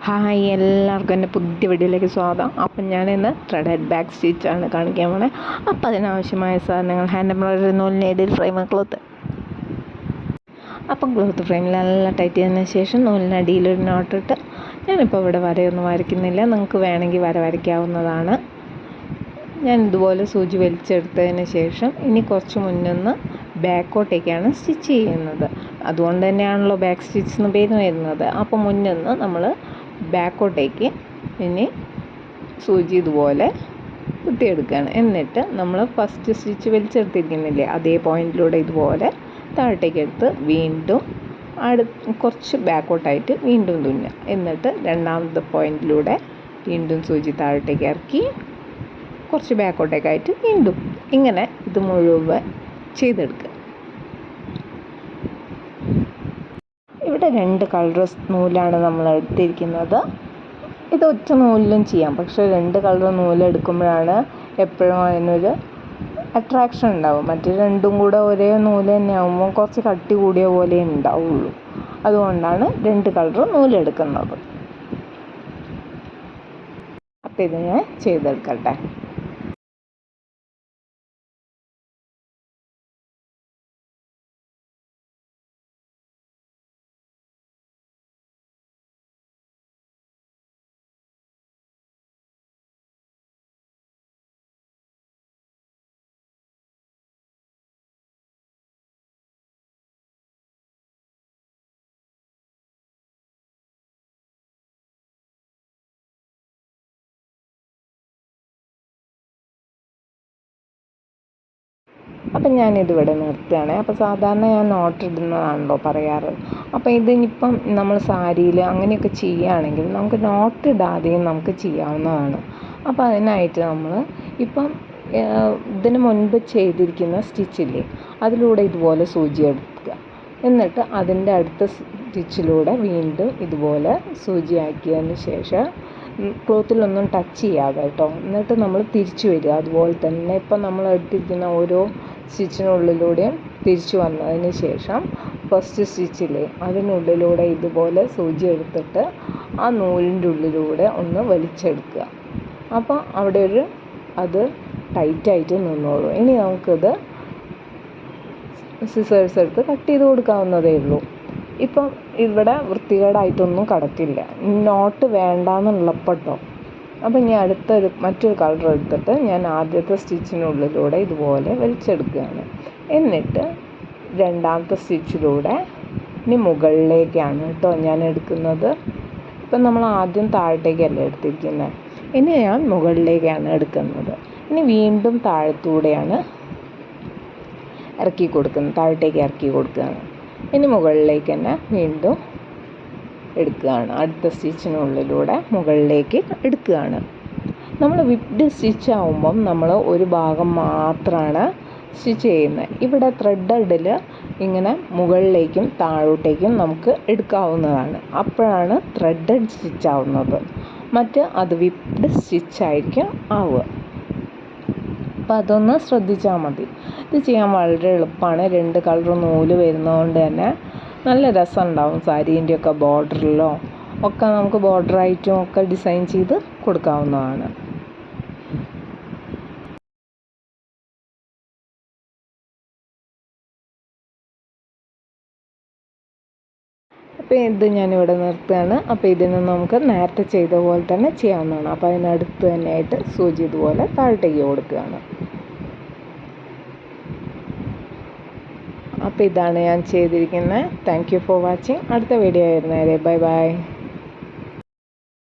Hi, എല്ലാവർക്കും എൻ്റെ പുതിയ വീഡിയോയിലേക്ക് സ്വാഗതം. അപ്പം ഞാനിന്ന് ത്രെഡഡ് ബാക്ക് സ്റ്റിച്ചാണ് കാണിക്കാൻ പോണേ. അപ്പം അതിനാവശ്യമായ സാധനങ്ങൾ: ഹാൻഡ് എംബ്രോയിഡറി നൂൽ, നീഡിൽ, ഫ്രെയിം, ക്ലോത്ത്. അപ്പം ക്ലോത്ത് ഫ്രെയിമിൽ നല്ല ടൈറ്റ് ചെയ്തതിന് ശേഷം നൂലിനടിയിലൊരു നോട്ടിട്ട്, ഞാനിപ്പോൾ ഇവിടെ വരയൊന്നും വരയ്ക്കുന്നില്ല, നിങ്ങൾക്ക് വേണമെങ്കിൽ വര വരയ്ക്കാവുന്നതാണ്. ഞാൻ ഇതുപോലെ സൂചി വലിച്ചെടുത്തതിന് ശേഷം ഇനി കുറച്ച് മുന്നിന്ന് ബാക്കോട്ടേക്കാണ് സ്റ്റിച്ച് ചെയ്യുന്നത്. അതുകൊണ്ട് തന്നെയാണല്ലോ ബാക്ക് സ്റ്റിച്ച് എന്ന് പേര് വരുന്നത്. അപ്പോൾ മുന്നിന്ന് നമ്മൾ ബാക്കോട്ടേക്ക് ഇനി സൂചി ഇതുപോലെ കുത്തിയെടുക്കുകയാണ്. എന്നിട്ട് നമ്മൾ ഫസ്റ്റ് സ്റ്റിച്ച് വലിച്ചെടുത്തിരിക്കുന്നില്ലേ, അതേ പോയിൻറ്റിലൂടെ ഇതുപോലെ താഴത്തേക്ക് എടുത്ത് വീണ്ടും കുറച്ച് ബാക്കോട്ടായിട്ട് വീണ്ടും തുന്നുക. എന്നിട്ട് രണ്ടാമത്തെ പോയിൻറ്റിലൂടെ വീണ്ടും സൂചി താഴത്തേക്ക് ഇറക്കി കുറച്ച് ബാക്കോട്ടേക്കായിട്ട് വീണ്ടും ഇങ്ങനെ ഇത് മുഴുവൻ ചെയ്തെടുക്കുക. ഇവിടെ 2 കളർ നൂലാണ് നമ്മൾ എടുത്തിരിക്കുന്നത്. ഇത് ഒറ്റ നൂലിലും ചെയ്യാം, പക്ഷേ 2 കളർ നൂലെടുക്കുമ്പോഴാണ് എപ്പോഴും അതിനൊരു അട്രാക്ഷൻ ഉണ്ടാവും. മറ്റു രണ്ടും കൂടെ ഒരേ നൂല് തന്നെ ആകുമ്പോൾ കുറച്ച് കട്ടി കൂടിയ പോലെ ഉണ്ടാവുള്ളൂ. അതുകൊണ്ടാണ് 2 കളർ നൂലെടുക്കുന്നത്. അപ്പോൾ ഇത് ഞാൻ ചെയ്തെടുക്കട്ടെ. അപ്പം ഞാനിതിവിടെ നിർത്തുകയാണ്. അപ്പോൾ സാധാരണ ഞാൻ നോട്ട് ഇടുന്നതാണല്ലോ പറയാറ്. അപ്പോൾ ഇതിനിപ്പം നമ്മൾ സാരിയിൽ അങ്ങനെയൊക്കെ ചെയ്യുകയാണെങ്കിൽ നമുക്ക് നോട്ട് ഇടാതെയും നമുക്ക് ചെയ്യാവുന്നതാണ്. അപ്പോൾ അതിനായിട്ട് നമ്മൾ ഇപ്പം ഇതിന് മുൻപ് ചെയ്തിരിക്കുന്ന സ്റ്റിച്ചില്ലേ, അതിലൂടെ ഇതുപോലെ സൂചി എടുക്കുക. എന്നിട്ട് അതിൻ്റെ അടുത്ത സ്റ്റിച്ചിലൂടെ വീണ്ടും ഇതുപോലെ സൂചി ആക്കിയതിന് ശേഷം ക്ലോത്തിലൊന്നും ടച്ച് ചെയ്യാതെ കേട്ടോ. എന്നിട്ട് നമ്മൾ തിരിച്ചു വരിക അതുപോലെ തന്നെ. ഇപ്പം നമ്മൾ എടുത്തിരിക്കുന്ന ഓരോ സ്റ്റിച്ചിനുള്ളിലൂടെയും തിരിച്ചു വന്നതിന് ശേഷം ഫസ്റ്റ് സ്റ്റിച്ചില്ലേ, അതിനുള്ളിലൂടെ ഇതുപോലെ സൂചി എടുത്തിട്ട് ആ നൂലിൻ്റെ ഉള്ളിലൂടെ ഒന്ന് വലിച്ചെടുക്കുക. അപ്പോൾ അവിടെ അത് ടൈറ്റായിട്ട് നിന്നോളൂ. ഇനി നമുക്കിത് സിസേഴ്സ് എടുത്ത് കട്ട് ചെയ്ത് കൊടുക്കാവുന്നതേ ഉള്ളൂ. ഇപ്പം ഇവിടെ വൃത്തികേടായിട്ടൊന്നും കിടക്കില്ല, നോട്ട് വേണ്ടാന്നുള്ളപ്പെട്ടോ. അപ്പം ഞാൻ മറ്റൊരു കളർ എടുത്തിട്ട് ഞാൻ ആദ്യത്തെ സ്റ്റിച്ചിനുള്ളിലൂടെ ഇതുപോലെ വലിച്ചെടുക്കുകയാണ്. എന്നിട്ട് രണ്ടാമത്തെ സ്റ്റിച്ചിലൂടെ ഇനി മുകളിലേക്കാണ് കേട്ടോ ഞാൻ എടുക്കുന്നത്. ഇപ്പം നമ്മൾ ആദ്യം താഴത്തേക്കല്ല എടുത്തിരിക്കുന്നത്, ഇനി ഞാൻ മുകളിലേക്കാണ് എടുക്കുന്നത്. ഇനി വീണ്ടും താഴത്തൂടെയാണ് ഇറക്കി കൊടുക്കുന്നത്, താഴത്തേക്ക് ഇറക്കി കൊടുക്കുകയാണ്. ഇനി മുകളിലേക്ക് തന്നെ വീണ്ടും എടുക്കുകയാണ്. അടുത്ത സ്റ്റിച്ചിനുള്ളിലൂടെ മുകളിലേക്ക് എടുക്കുകയാണ്. നമ്മൾ വിപ്ഡ് സ്റ്റിച്ച് ആകുമ്പം നമ്മൾ ഒരു ഭാഗം മാത്രമാണ് സ്റ്റിച്ച് ചെയ്യുന്നത്. ഇവിടെ ത്രെഡഡിൽ ഇങ്ങനെ മുകളിലേക്കും താഴോട്ടേക്കും നമുക്ക് എടുക്കാവുന്നതാണ്. അപ്പോഴാണ് ത്രെഡഡ് സ്റ്റിച്ച് ആവുന്നത്. അത് വിപ്ഡ് സ്റ്റിച്ചായിരിക്കും ആവുക. അപ്പോൾ അതൊന്ന് ശ്രദ്ധിച്ചാൽ മതി. ഇത് ചെയ്യാൻ വളരെ എളുപ്പമാണ്. 2 കളർ നൂല് വരുന്നതുകൊണ്ട് തന്നെ നല്ല രസമുണ്ടാവും. സാരീൻ്റെയൊക്കെ ബോർഡറിലോ ഒക്കെ നമുക്ക് ബോർഡറായിട്ടും ഒക്കെ ഡിസൈൻ ചെയ്ത് കൊടുക്കാവുന്നതാണ്. അപ്പോൾ ഇത് ഞാനിവിടെ നിർത്തുകയാണ്. അപ്പോൾ ഇതിന് നമുക്ക് നേരത്തെ ചെയ്ത പോലെ തന്നെ ചെയ്യാവുന്നതാണ്. അപ്പോൾ അതിനടുത്ത് തന്നെയായിട്ട് സൂചി ഇതുപോലെ താഴത്തേക്ക് കൊടുക്കുകയാണ്. അപ്പോൾ ഇതാണ് ഞാൻ ചെയ്തിരിക്കുന്നത്. Thank you for watching. അടുത്ത വീഡിയോ ആയിരുന്നേരെ. Bye by.